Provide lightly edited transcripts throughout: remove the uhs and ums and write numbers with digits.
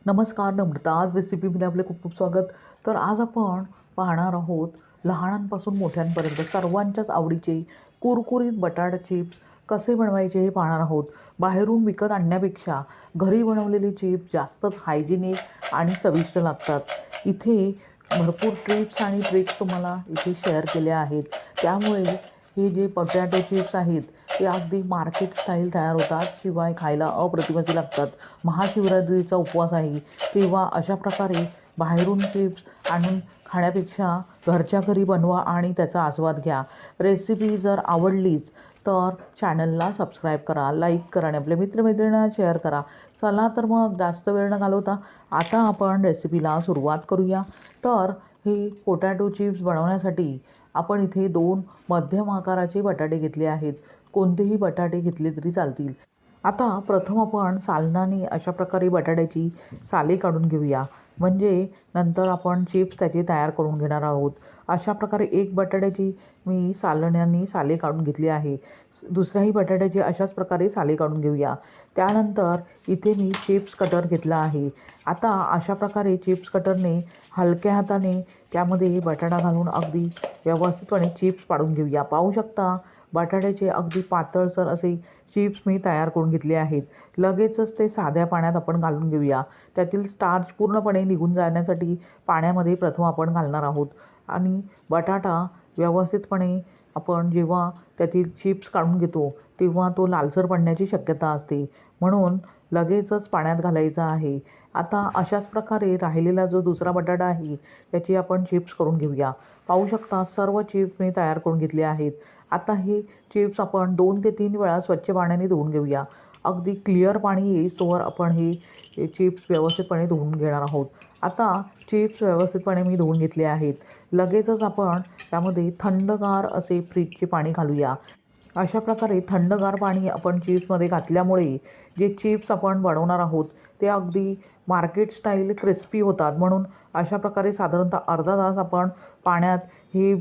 नमस्कार नम्रता, आज रेसिपीमध्ये आपले खूप खूप स्वागत. तर आज आपण पाहणार आहोत लहानांपासून मोठ्यांपर्यंत सर्वांच्याच आवडीचे कुरकुरीत बटाटा चिप्स कसे बनवायचे हे पाहणार आहोत. बाहेरून विकत आणण्यापेक्षा घरी बनवलेले चिप्स जास्तच हायजेनिक आणि चविष्ट लागतात. इथे भरपूर टिप्स आणि ट्रिक्स तुम्हाला इथे शेअर केल्या आहेत. त्यामुळे हे जे पोटॅटो चिप्स आहेत ते अगदी मार्केट स्टाईल तयार होतात, शिवाय खायला अप्रतिम लागतात. महाशिवरात्रीचा उपवास आहे तेव्हा अशा प्रकारे बाहेरून चिप्स आणून खाण्यापेक्षा घरच्या घरी बनवा आणि त्याचा आस्वाद घ्या. रेसिपी जर आवडलीच तर चॅनलला सबस्क्राईब करा, लाईक करा आणि आपल्या मित्रमैत्रिणींना शेअर करा. चला तर मग जास्त वेळ न घालवता आता आपण रेसिपीला सुरुवात करूया. तर हे पोटॅटो चिप्स बनवण्यासाठी आपण इथे 2 मध्यम आकाराचे बटाटे घेतले आहेत. कोणतेही बटाटे घेतले तरी चालतील. आता प्रथम आपण सालनाने अशा प्रकारे बटाट्याची साले काढून घेऊया, म्हणजे नंतर आपण चिप्स त्याचे तयार करून घेणार आहोत. अशा प्रकारे एक बटाट्याची मी सालण्याने साले काढून घेतली आहे. दुसऱ्याही बटाट्याचे अशाच प्रकारे साले काढून घेऊया. त्यानंतर इथे मी चिप्स कटर घेतला आहे. आता अशा प्रकारे चिप्स कटरने हलक्या हाताने त्यामध्ये बटाटा घालून अगदी व्यवस्थितपणे चिप्स पाडून घेऊया. पाहू शकता बटाट्याचे अगदी पातळसर असे चिप्स मी तयार करून घेतले आहेत. लगेचच ते साध्या पाण्यात आपण घालून घेऊया. त्यातील स्टार्च पूर्णपणे निघून जाण्यासाठी पाण्यामध्ये प्रथम आपण घालणार आहोत आणि बटाटा व्यवस्थितपणे आपण जेव्हा त्यातील चिप्स काढून घेतो तेव्हा तो लालसर पडण्याची शक्यता असते, म्हणून लगेचच पाण्यात घालायचा आहे. आता अशाच प्रकारे राहिलेला जो दुसरा बटाटा आहे त्याची आपण चिप्स करून घेऊया. पाहू शकता सर्व चिप्स मी तयार करून घेतले आहेत. आता हे चिप्स आपण 2 ते 3 वेळा स्वच्छ पाण्याने धुवून घेऊया. अगदी क्लिअर पाणी येईस्तोवर आपण हे चिप्स व्यवस्थितपणे धुवून घेणार आहोत. आता चिप्स व्यवस्थितपणे मी धुवून घेतले आहेत. लगेचच आपण त्यामध्ये थंडगार असे फ्रीजचे पाणी घालूया. अशा प्रकारे थंडगार पाणी आपण चिप्समध्ये घातल्यामुळे जे चिप्स आपण बनवणार आहोत ते अगदी मार्केट स्टाईल क्रिस्पी होतात. म्हणून अशा प्रकारे साधारणतः अर्धा तास आपण पाण्यात हे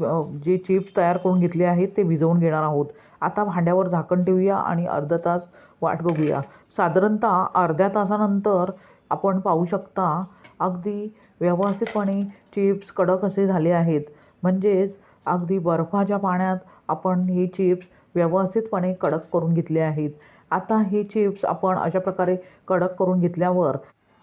जे चिप्स तयार करून घेतले आहेत ते भिजवून घेणार आहोत. आता भांड्यावर झाकण ठेवूया आणि अर्धा तास वाट बघूया. साधारणतः अर्ध्या तासानंतर आपण पाहू शकता अगदी व्यवस्थितपणे चिप्स कडक असे झाले आहेत. म्हणजेच अगदी बर्फाच्या पाण्यात आपण हे चिप्स व्यवस्थितपणे कडक करून घेतले आहेत. आता हे चिप्स आपण अशा प्रकारे कडक करून घेतल्यावर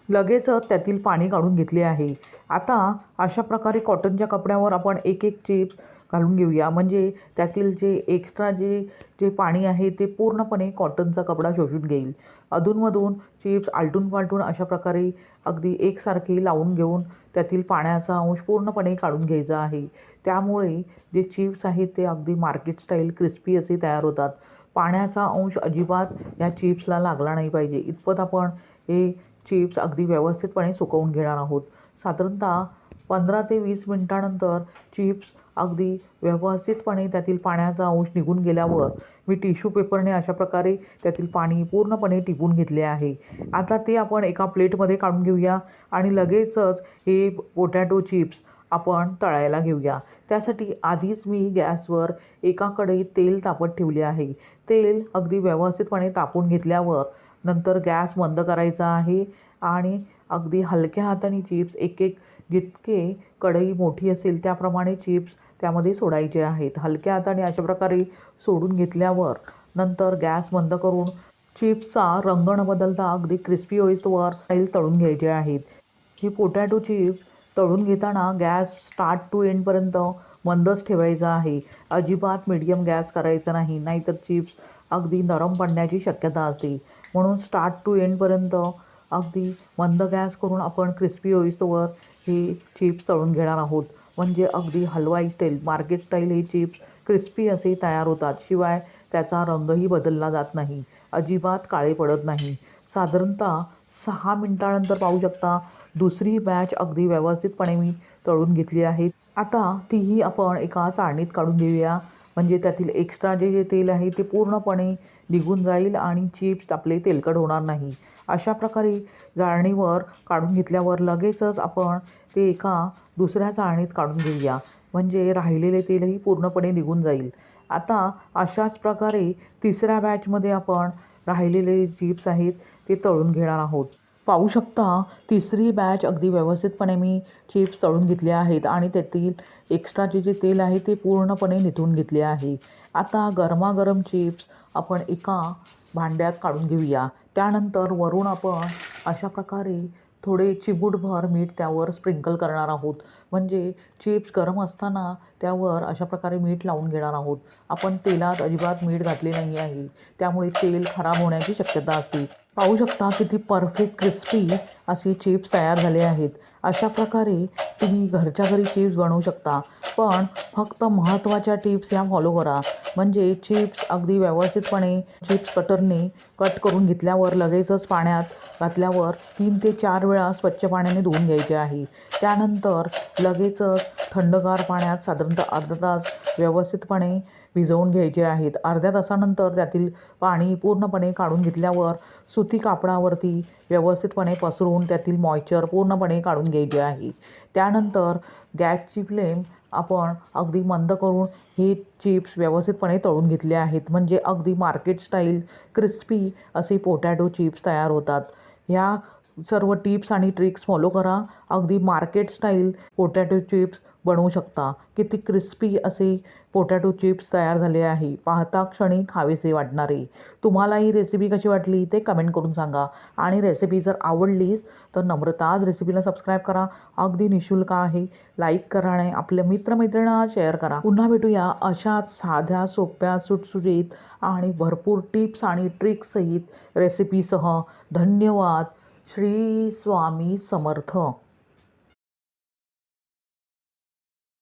लगेचच त्यातील पाणी काढून घेतले आहे. आता अशा प्रकारे कॉटनच्या कपड्यावर आपण एक एक चिप्स घालून घेऊया, म्हणजे त्यातील जे एक्स्ट्रा जे जे पाणी आहे ते पूर्णपणे कॉटनचा कपडा शोषून घेईल. अधूनमधून चिप्स आलटून पालटून अशा प्रकारे अगदी एकसारखे लावून घेऊन त्यातील पाण्याचा अंश पूर्णपणे काढून घ्यायचा आहे. त्यामुळे जे चिप्स आहेत ते अगदी मार्केट स्टाईल क्रिस्पी असे तयार होतात. पाण्याचा अंश अजिबात या चिप्सला लागला नाही पाहिजे इतपत आपण हे चिप्स अगदी व्यवस्थितपणे सुकवून घेणार आहोत. साधारणतः 15 ते 20 मिनिटानंतर चिप्स अगदी व्यवस्थितपणे त्यातील पाण्याचा अंश निघून गेल्यावर मी टिश्यू पेपरने अशा प्रकारे त्यातील पाणी पूर्णपणे टिपून घेतले आहे. आता ते आपण एका प्लेटमध्ये काढून घेऊया आणि लगेचच हे पोटॅटो चिप्स आपण तळायला घेऊया. त्यासाठी आधीच मी गॅसवर एका कढईत तेल तापत ठेवले आहे. तेल अगदी व्यवस्थितपणे तापून घेतल्यावर नंतर गॅस बंद करायचा आहे आणि अगदी हलक्या हाताने चिप्स एक एक जितके कढई मोठी असेल त्याप्रमाणे चिप्स त्यामध्ये सोडायचे आहेत. हलक्या हाताने अशा प्रकारे सोडून घेतल्यावर नंतर गॅस बंद करून चिप्सचा रंग न बदलता अगदी क्रिस्पी होईस्तोवर तळून घ्यायचे आहेत. ही पोटॅटो चिप्स तळून घेताना गॅस स्टार्ट टू एंडपर्यंत मंदच ठेवायचा आहे. अजिबात मीडियम गॅस करायचा नाही, नाहीतर चिप्स अगदी नरम पडण्याची शक्यता असते. म्हणून स्टार्ट टू एंडपर्यंत अगदी मंद गॅस करून आपण क्रिस्पी होईस्तोवर हे चिप्स तळून घेणार आहोत. म्हणजे अगदी हलवाई स्टाईल मार्केट स्टाईल हे चिप्स क्रिस्पी असे तयार होतात. शिवाय त्याचा रंगही बदलला जात नाही, अजिबात काळे पडत नाही. साधारणतः 6 मिनिटानंतर पाहू शकता दुसरी बॅच अगदी व्यवस्थितपणे मी तळून घेतली आहे. आता तीही आपण एका चाळणीत काढून घेऊया, म्हणजे त्यातील एक्स्ट्रा जे तेल आहे ते पूर्णपणे निघून जाईल आणि चिप्स आपले तेलकट होणार नाही. अशा प्रकारे चाळणीवर काढून घेतल्यावर लगेचच आपण ते एका दुसऱ्या चाळणीत काढून घेऊया, म्हणजे राहिलेले तेलही पूर्णपणे निघून जाईल. आता अशाच प्रकारे तिसऱ्या बॅचमध्ये आपण राहिलेले चिप्स आहेत ते तळून घेणार आहोत. पाहू शकता तिसरी बॅच अगदी व्यवस्थितपणे मी चिप्स तळून घेतले आहेत आणि त्यातील एक्स्ट्राचे जे तेल आहे ते पूर्णपणे निथून घेतले आहे. आता गरमागरम चिप्स आपण एका भांड्यात काढून घेऊया. त्यानंतर वरून आपण अशा प्रकारे थोडे चिमूटभर मीठ त्यावर स्प्रिंकल करणार आहोत. म्हणजे चिप्स गरम असताना त्यावर अशा प्रकारे मीठ लावून घेणार आहोत. आपण तेलात अजिबात मीठ घातले नाही आहे, त्यामुळे तेल खराब होण्याची शक्यता असते. पाहू शकता किती परफेक्ट क्रिस्पी असे चिप्स तयार झाले आहेत. अशा प्रकारे तुम्ही घरच्या घरी चिप्स बनवू शकता. पण फक्त महत्त्वाच्या टिप्स ह्या फॉलो करा. म्हणजे चिप्स अगदी व्यवस्थितपणे चिप्स कटरने कट करून घेतल्यावर लगेचच पाण्यात घातल्यावर 3 ते 4 वेळा स्वच्छ पाण्याने धुवून घ्यायचे आहे. त्यानंतर लगेचच थंडगार पाण्यात साधारणतः अर्धा तास व्यवस्थितपणे भिजवून घ्यायचे आहेत. अर्ध्या तासानंतर त्यातील पाणी पूर्णपणे काढून घेतल्यावर सुती कापडावरती व्यवस्थितपणे पसरून त्यातील मॉइश्चर पूर्णपणे काढून घ्यायचे आहे. त्यानंतर गॅसची फ्लेम आपण अगदी मंद करून हे चिप्स व्यवस्थितपणे तळून घेतले आहेत. म्हणजे अगदी मार्केट स्टाईल क्रिस्पी असे पोटॅटो चिप्स तयार होतात. ह्या सर्व टिप्स आणि ट्रिक्स फॉलो करा. अगदी मार्केट स्टाईल पोटॅटो चिप्स बनवू शकता. किती क्रिस्पी असे पोटॅटो चिप्स तयार झाले आहे. पाहता क्षणी खावेसे वाटणारे. तुम्हाला ही रेसिपी कशी वाटली ते कमेंट करून सांगा. आणि रेसिपी जर आवडलीच तर नम्रता आज रेसिपीला सबस्क्राईब करा. अगदी निःशुल्क आहे. लाईक करा आणि आपल्या मित्रमैत्रिणींना शेअर करा. पुन्हा भेटूया अशाच साध्या सोप्या सुटसुटीत आणि भरपूर टिप्स आणि ट्रिक्स सहित रेसिपीसह. धन्यवाद. श्री स्वामी समर्थ.